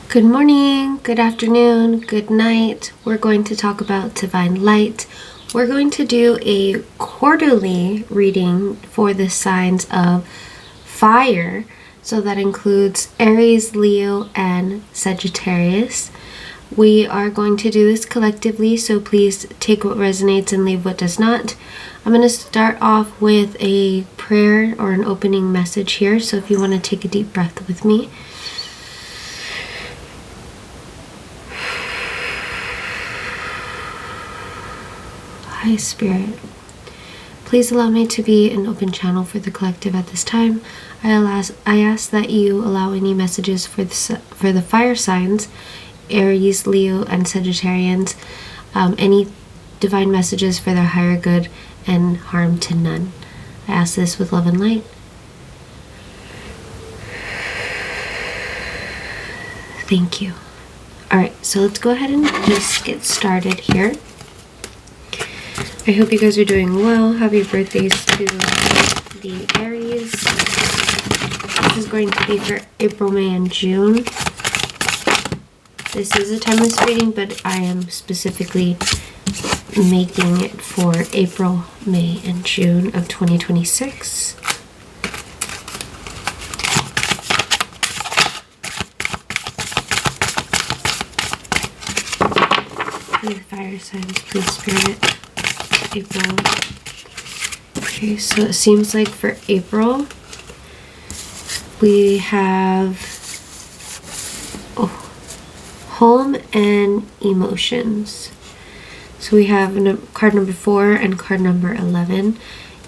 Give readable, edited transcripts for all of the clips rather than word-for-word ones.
Good morning, good afternoon, good night. We're going to talk about divine light. We're going to do a quarterly reading for the signs of fire. So that includes Aries, Leo, and Sagittarius. We are going to do this collectively, so please take what resonates and leave what does not. I'm going to start off with a prayer or an opening message here. So if you want to take a deep breath with me. Hi, Spirit. Please allow me to be an open channel for the collective at this time. I ask that you allow any messages for the fire signs, Aries, Leo, and Sagittarians, any divine messages for their higher good and harm to none. I ask this with love and light. Thank you. Alright, so let's go ahead and just get started here. I hope you guys are doing well. Happy birthdays to the Aries. This is going to be for April, May, and June. This is a timeless reading, but I am specifically making it for April, May, and June of 2026. Please, fire signs, please, Spirit. April. Okay, so it seems like for April we have home and emotions. So we have card number 4 and card number 11.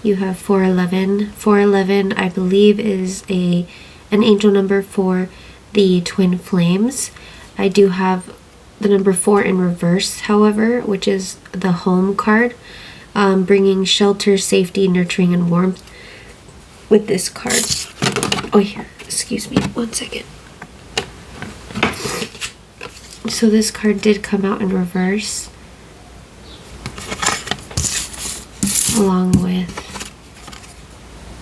You have 411. 411, I believe, is an angel number for the twin flames. I do have the number 4 in reverse, however, which is the home card. Bringing shelter, safety, nurturing, and warmth with this card. Oh yeah, excuse me, 1 second. So this card did come out in reverse, along with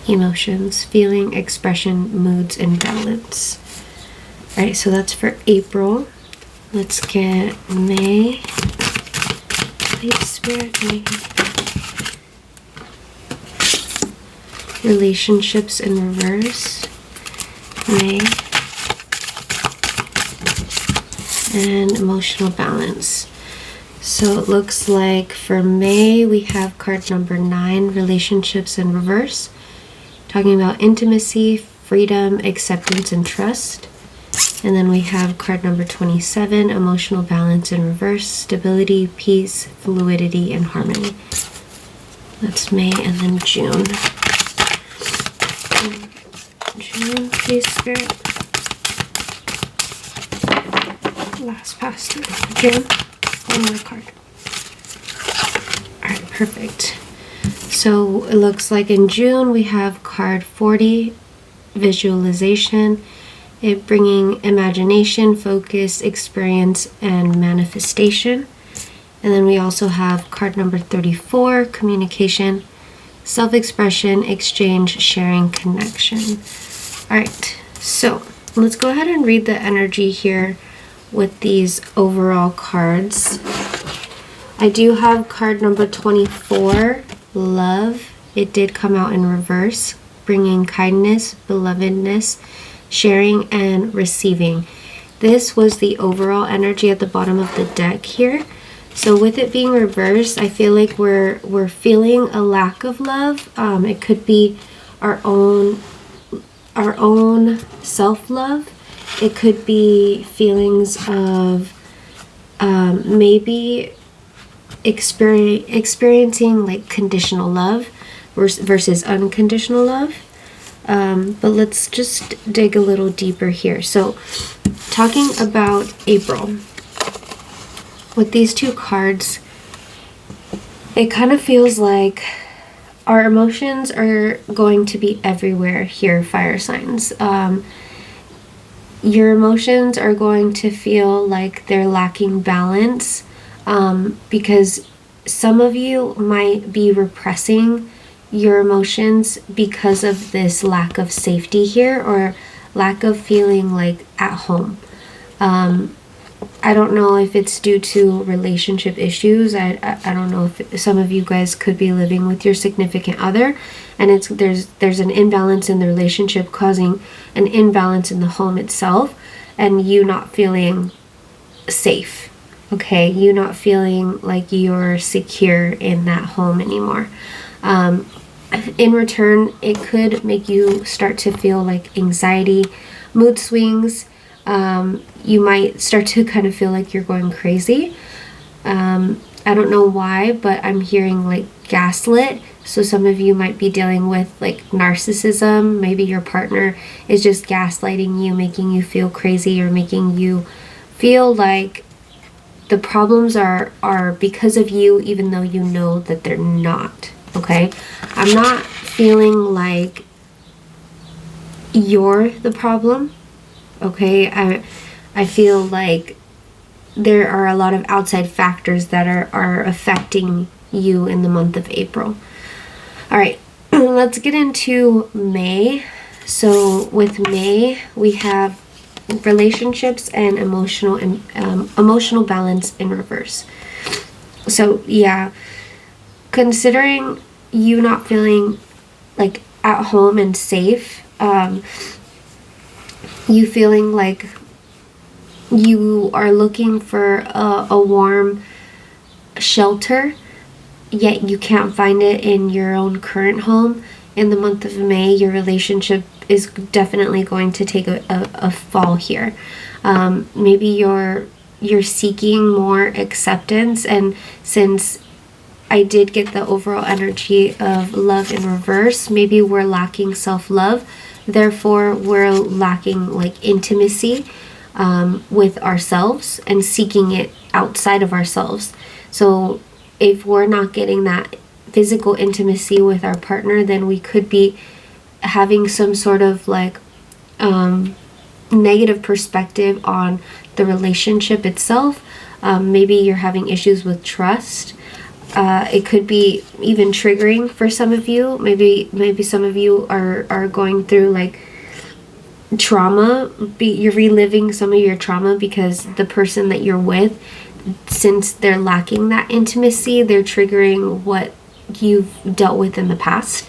emotions, feeling, expression, moods, and balance. Alright, so that's for April. Let's get May. Please, Spirit, May. Relationships in reverse, May, and emotional balance. So it looks like for May we have card number 9, relationships in reverse, talking about intimacy, freedom, acceptance, and trust. And then we have card number 27, emotional balance in reverse, stability, peace, fluidity, and harmony. That's May. And then June. June, please, Spirit. Last pass through. June. One more card. Alright, perfect. So it looks like in June we have card 40, visualization. It bringing imagination, focus, experience, and manifestation. And then we also have card number 34, communication, self-expression, exchange, sharing, connection. Alright, so let's go ahead and read the energy here with these overall cards. I do have card number 24, love. It did come out in reverse, bringing kindness, belovedness, sharing, and receiving. This was the overall energy at the bottom of the deck here. So with it being reversed, I feel like we're feeling a lack of love. It could be our own self-love. It could be feelings of maybe experiencing like conditional love versus unconditional love. But let's just dig a little deeper here. So talking about April, with these two cards, it kind of feels like our emotions are going to be everywhere here, fire signs. Your emotions are going to feel like they're lacking balance because some of you might be repressing your emotions because of this lack of safety here, or lack of feeling like at home. I don't know if it's due to relationship issues. I don't know if some of you guys could be living with your significant other, and there's an imbalance in the relationship causing an imbalance in the home itself, and you not feeling safe. Okay, you not feeling like you're secure in that home anymore. In return, it could make you start to feel like anxiety, mood swings. You might start to kind of feel like you're going crazy. I don't know why, but I'm hearing like gaslit. So some of you might be dealing with like narcissism. Maybe your partner is just gaslighting you, making you feel crazy, or making you feel like the problems are because of you, even though you know that they're not. Okay? I'm not feeling like you're the problem. Okay? I feel like there are a lot of outside factors that are affecting you in the month of April. All right, let's get into May. So with May, we have relationships and emotional balance in reverse. So yeah, considering you not feeling like at home and safe, you feeling like you are looking for a warm shelter, yet you can't find it in your own current home. In the month of May, your relationship is definitely going to take a fall here. Maybe you're seeking more acceptance, and since I did get the overall energy of love in reverse, maybe we're lacking self-love, therefore we're lacking like intimacy with ourselves and seeking it outside of ourselves. So if we're not getting that physical intimacy with our partner, then we could be having some sort of like negative perspective on the relationship itself. Maybe you're having issues with trust. It could be even triggering for some of you. Maybe some of you are going through like trauma. You're reliving some of your trauma because the person that you're with, since they're lacking that intimacy, they're triggering what you've dealt with in the past.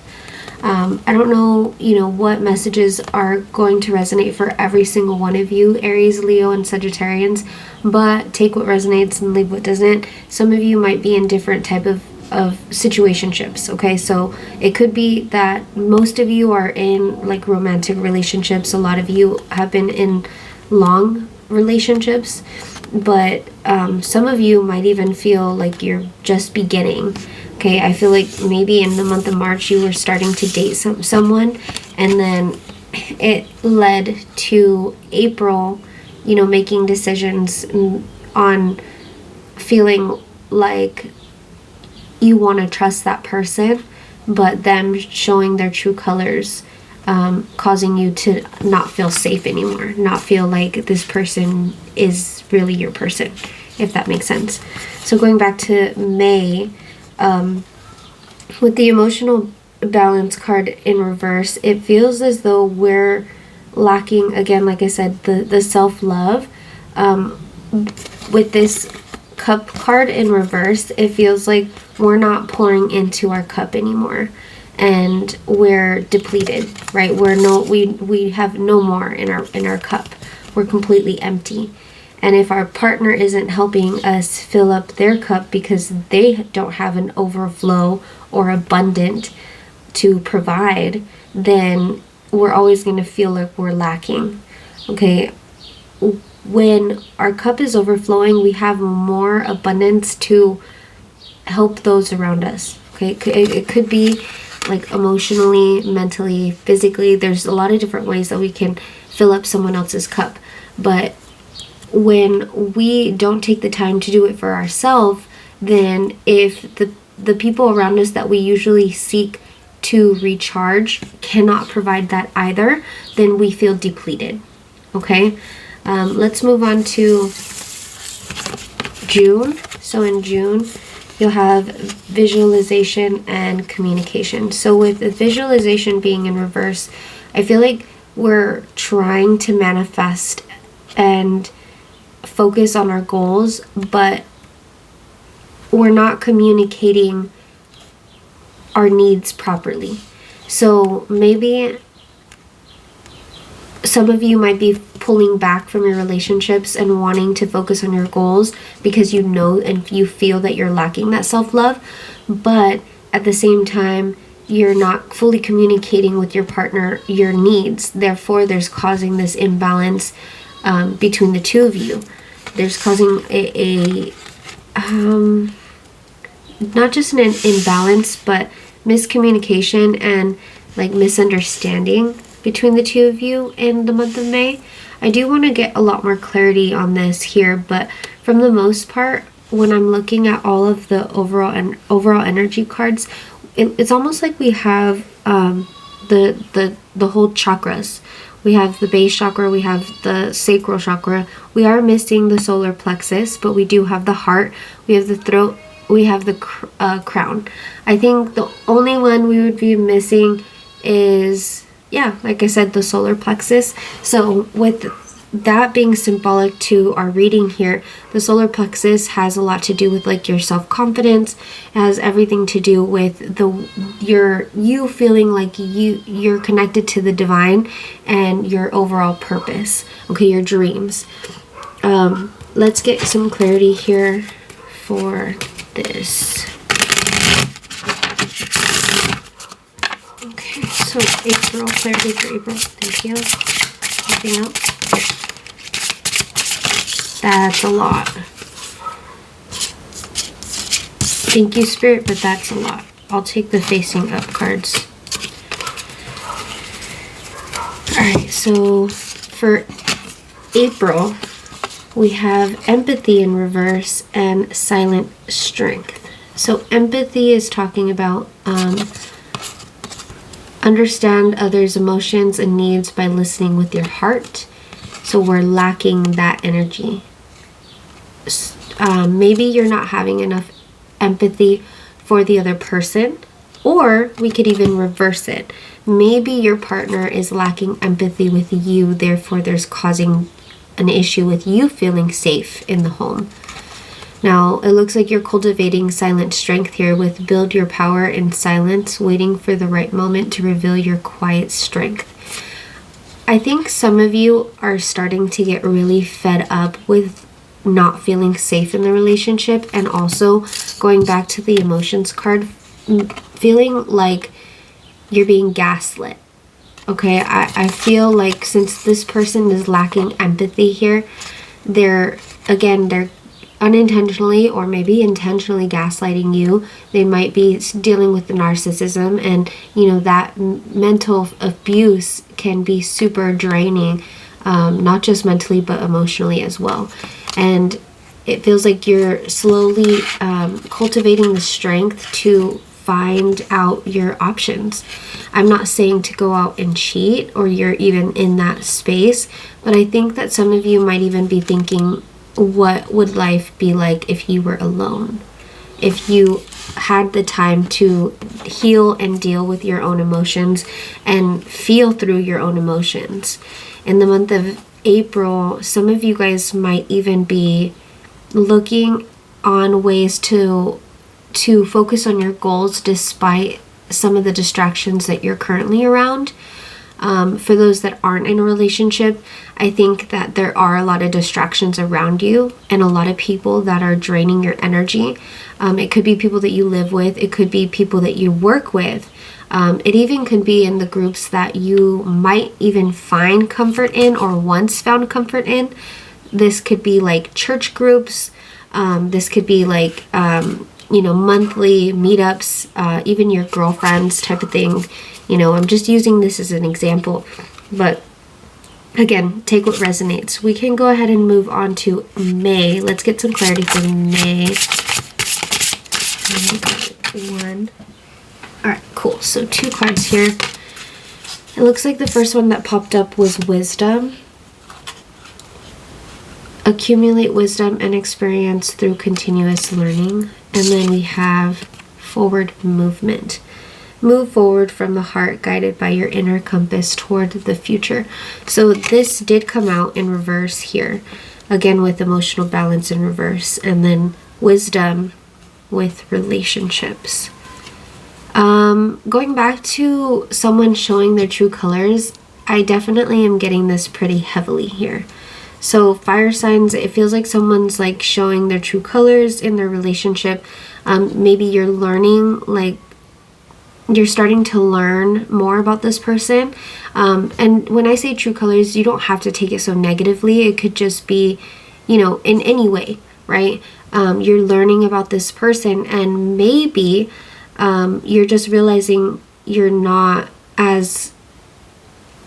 I don't know, what messages are going to resonate for every single one of you, Aries, Leo, and Sagittarians, but take what resonates and leave what doesn't. Some of you might be in different type of situationships, okay? So it could be that most of you are in like romantic relationships. A lot of you have been in long relationships, but some of you might even feel like you're just beginning. Okay, I feel like maybe in the month of March you were starting to date someone, and then it led to April, making decisions on feeling like you want to trust that person, but them showing their true colors, causing you to not feel safe anymore, not feel like this person is really your person, if that makes sense. So going back to May, with the emotional balance card in reverse, it feels as though we're lacking, again, like I said, the self-love. With this cup card in reverse, it feels like we're not pouring into our cup anymore, and we're depleted, right? We have no more in our cup. We're completely empty. And if our partner isn't helping us fill up their cup because they don't have an overflow or abundant to provide, then we're always going to feel like we're lacking. Okay? When our cup is overflowing, we have more abundance to help those around us. Okay? It could be like emotionally, mentally, physically. There's a lot of different ways that we can fill up someone else's cup. But when we don't take the time to do it for ourselves, then if the people around us that we usually seek to recharge cannot provide that either, then we feel depleted. Okay, let's move on to June. So in June, you'll have visualization and communication. So with the visualization being in reverse, I feel like we're trying to manifest and focus on our goals, but we're not communicating our needs properly. So maybe some of you might be pulling back from your relationships and wanting to focus on your goals because you know and you feel that you're lacking that self-love, but at the same time you're not fully communicating with your partner your needs. Therefore, there's causing this imbalance between the two of you. There's causing a not just an imbalance, but miscommunication and like misunderstanding between the two of you in the month of May. I do want to get a lot more clarity on this here, but from the most part, when I'm looking at all of the overall energy cards, it's almost like we have the whole chakras. We have the base chakra, we have the sacral chakra. We are missing the solar plexus, but we do have the heart, we have the throat, we have the crown. I think the only one we would be missing is, yeah, like I said, the solar plexus. So with that being symbolic to our reading here, the solar plexus has a lot to do with like your self-confidence. It has everything to do with you feeling like you're connected to the divine and your overall purpose. Okay, your dreams. Let's get some clarity here for this. Okay, so April, clarity for April. Thank you. Anything else? That's a lot. Thank you, Spirit, but that's a lot. I'll take the facing up cards. Alright, so for April, we have empathy in reverse and silent strength. So empathy is talking about understand others' emotions and needs by listening with your heart. So we're lacking that energy. Maybe you're not having enough empathy for the other person, or we could even reverse it. Maybe your partner is lacking empathy with you, therefore there's causing an issue with you feeling safe in the home. Now, it looks like you're cultivating silent strength here with build your power in silence, waiting for the right moment to reveal your quiet strength. I think some of you are starting to get really fed up with not feeling safe in the relationship, and also going back to the emotions card, feeling like you're being gaslit. Okay, I feel like since this person is lacking empathy here, they're unintentionally or maybe intentionally gaslighting you. They might be dealing with the narcissism, and that mental abuse can be super draining, not just mentally but emotionally as well. And it feels like you're slowly cultivating the strength to find out your options. I'm not saying to go out and cheat or you're even in that space, but I think that some of you might even be thinking, what would life be like if you were alone? If you had the time to heal and deal with your own emotions and feel through your own emotions. In the month of April, some of you guys might even be looking on ways to focus on your goals despite some of the distractions that you're currently around. For those that aren't in a relationship, I think that there are a lot of distractions around you and a lot of people that are draining your energy. It could be people that you live with. It could be people that you work with. It even could be in the groups that you might even find comfort in or once found comfort in. This could be like church groups. This could be like, monthly meetups, even your girlfriends type of thing. I'm just using this as an example. But again, take what resonates. We can go ahead and move on to May. Let's get some clarity for May. One. Alright, cool. So 2 cards here. It looks like the first one that popped up was wisdom. Accumulate wisdom and experience through continuous learning. And then we have forward movement. Move forward from the heart, guided by your inner compass toward the future. So this did come out in reverse here. again with emotional balance in reverse, and then wisdom with relationships. Going back to someone showing their true colors, I definitely am getting this pretty heavily here. So fire signs, it feels like someone's like showing their true colors in their relationship. Maybe you're learning, like you're starting to learn more about this person. And when I say true colors, you don't have to take it so negatively. It could just be, you know, in any way, right? You're learning about this person, and maybe you're just realizing you're not as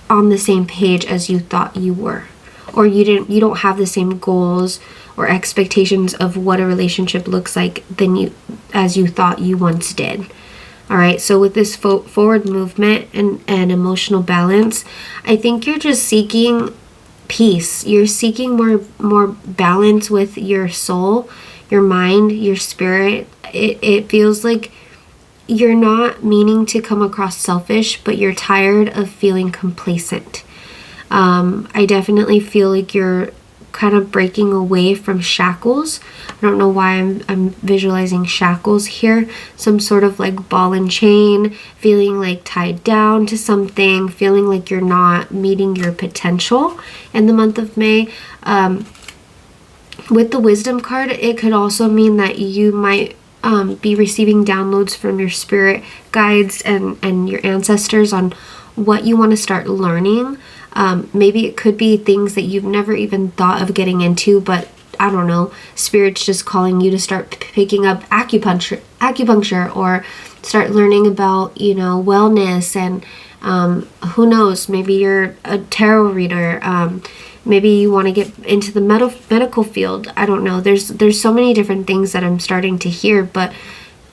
on the same page as you thought you were, or you don't have the same goals or expectations of what a relationship looks like as you thought you once did. All right, so with this forward movement and emotional balance, I think you're just seeking peace. You're seeking more balance with your soul, your mind, your spirit. It feels like you're not meaning to come across selfish, but you're tired of feeling complacent. I definitely feel like you're kind of breaking away from shackles. I don't know why I'm visualizing shackles here. Some sort of like ball and chain, feeling like tied down to something, feeling like you're not meeting your potential in the month of May. With the wisdom card, it could also mean that you might be receiving downloads from your spirit guides and your ancestors on what you want to start learning. Maybe it could be things that you've never even thought of getting into, but I don't know, spirit's just calling you to start picking up acupuncture, or start learning about, you know, wellness, and who knows, maybe you're a tarot reader. Maybe you want to get into the medical field. I don't know. There's so many different things that I'm starting to hear, but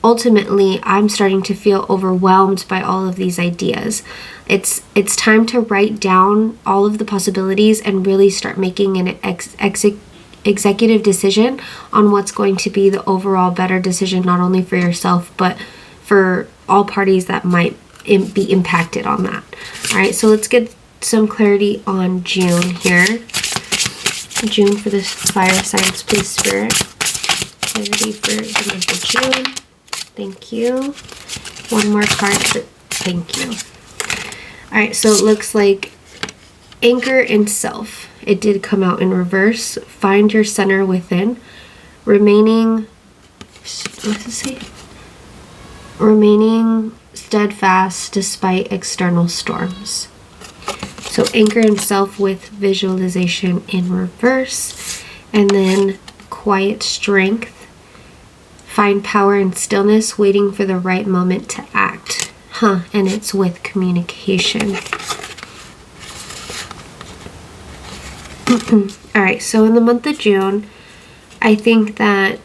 ultimately I'm starting to feel overwhelmed by all of these ideas. It's time to write down all of the possibilities and really start making an executive decision on what's going to be the overall better decision, not only for yourself, but for all parties that might be impacted on that. All right, so let's get some clarity on June here. June for the fire signs, please, Spirit. Clarity for the month of June. Thank you. One more card. Thank you. All right, so it looks like anchor in self. It did come out in reverse. Find your center within. Remaining, what does it say? Remaining steadfast despite external storms. So anchor in self with visualization in reverse. And then quiet strength. Find power in stillness, waiting for the right moment to act. And it's with communication. All right, so in the month of June, I think that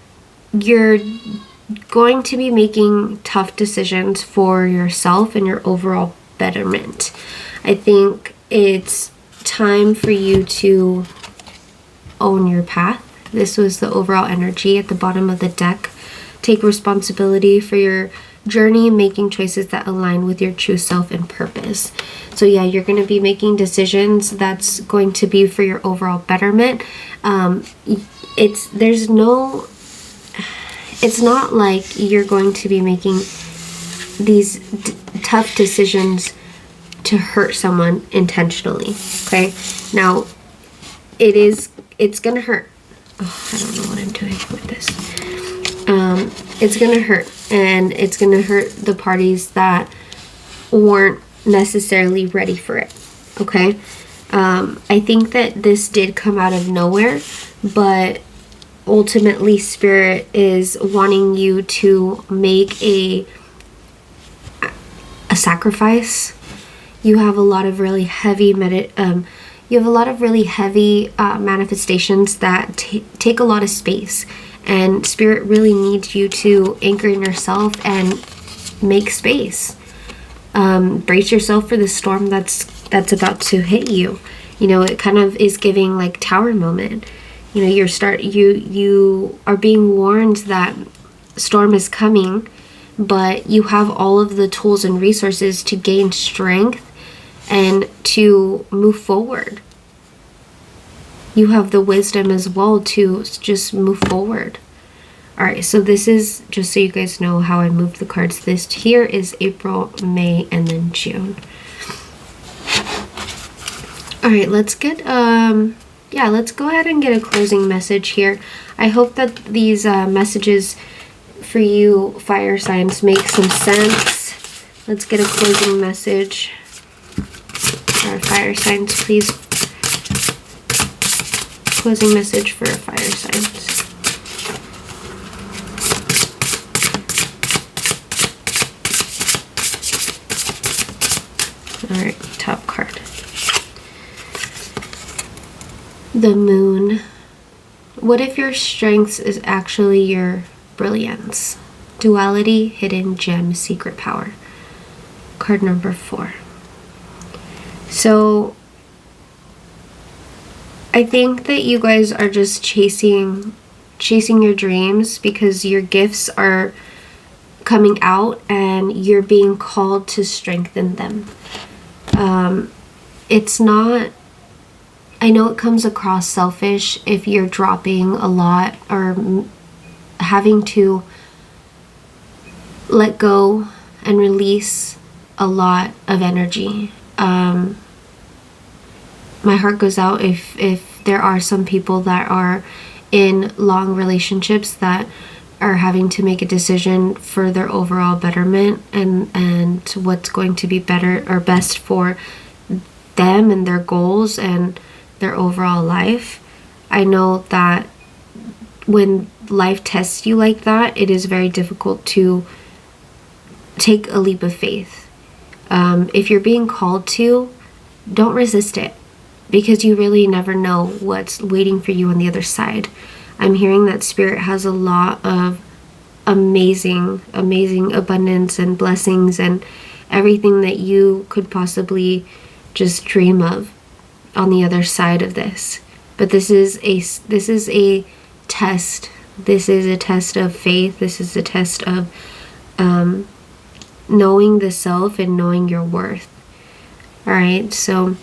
you're going to be making tough decisions for yourself and your overall betterment. I think it's time for you to own your path. This was the overall energy at the bottom of the deck. Take responsibility for your journey, making choices that align with your true self and purpose. So yeah, you're going to be making decisions that's going to be for your overall betterment. It's not like you're going to be making these tough decisions to hurt someone intentionally. Okay, now it's gonna hurt. Oh, I don't know what I'm doing with this. It's gonna hurt, and it's gonna hurt the parties that weren't necessarily ready for it. Okay, I think that this did come out of nowhere, but ultimately Spirit is wanting you to make a sacrifice. You have a lot of really heavy manifestations that take a lot of space, and Spirit really needs you to anchor in yourself and make space. Brace yourself for the storm that's about to hit you. You know, it kind of is giving like tower moment. You know, you are being warned that storm is coming, but you have all of the tools and resources to gain strength and to move forward. you have the wisdom as well to just move forward. All right, so this is, just so you guys know how I moved the cards, this here is April, May, and then June. All right, let's get, yeah, let's go ahead and get a closing message here. I hope that these messages for you fire signs make some sense. Let's get a closing message. Our fire signs, please. Closing message for fire signs. All right, top card. The Moon. What if your strengths is actually your brilliance? Duality, hidden gem, secret power. Card number 4. So I think that you guys are just chasing your dreams because your gifts are coming out and you're being called to strengthen them. It's not, I know it comes across selfish if you're dropping a lot or having to let go and release a lot of energy. My heart goes out if there are some people that are in long relationships that are having to make a decision for their overall betterment and what's going to be better or best for them and their goals and their overall life. I know that when life tests you like that, it is very difficult to take a leap of faith. If you're being called to, don't resist it, because you really never know what's waiting for you on the other side. I'm hearing that Spirit has a lot of amazing abundance and blessings and everything that you could possibly just dream of on the other side of this. But this is a test. This is a test of faith. This is a test of knowing the self and knowing your worth. All right, so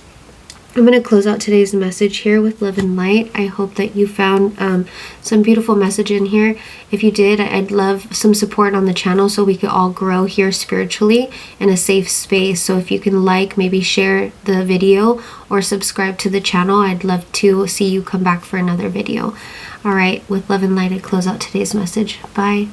I'm going to close out today's message here with love and light. I hope that you found some beautiful message in here. If you did, I'd love some support on the channel so we could all grow here spiritually in a safe space. So if you can maybe share the video or subscribe to the channel, I'd love to see you come back for another video. All right, with love and light, I close out today's message. Bye.